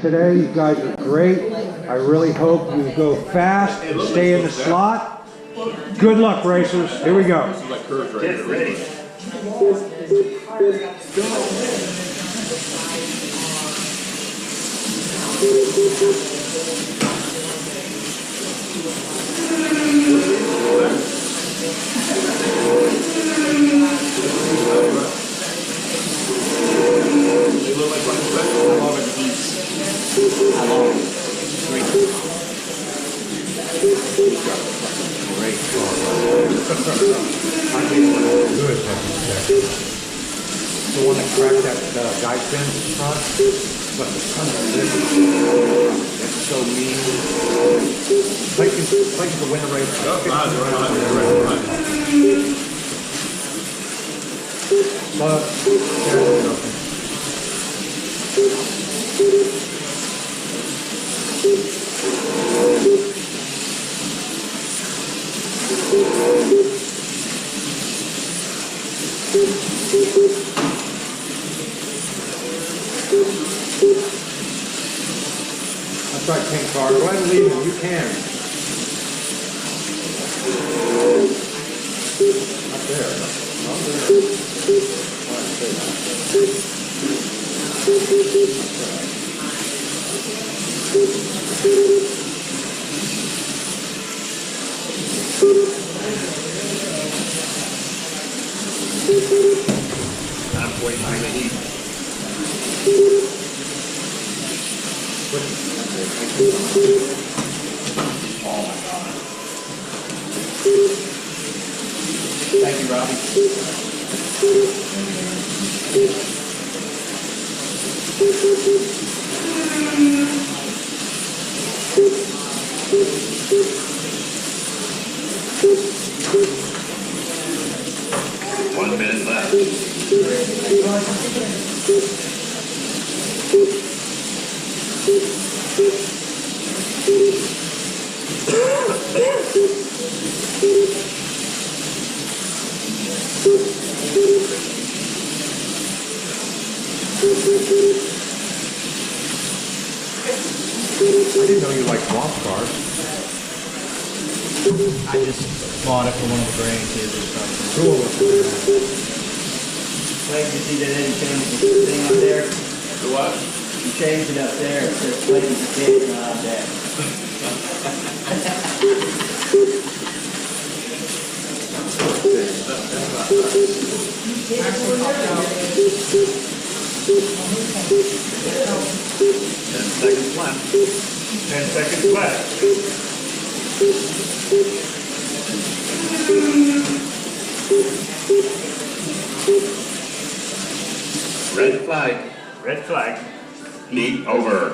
today. You guys are great. I really hope you go fast and stay in the slot. Good luck, racers. Here we go. Get ready. They look like running back. How long are these? How long? 3. Great. I think one of the good the one that cracked that guy fin in front. But the son of a bitch. It's so mean. Places to win a race. But there's nothing. That's right, King Car. Go ahead and leave him. You can. Up there. Up there. I'm waiting for the heat. Oh my God. Thank you, Robbie. One minute left. I didn't know you liked swamp cars. I just bought it for one of the grandkids or something. Cool. Wait, you see that they changed the thing up there? The what? You changed it up there. It says ladies and kids not on deck. 10 seconds left. 10 seconds left. Red flag. Red flag. Heat over.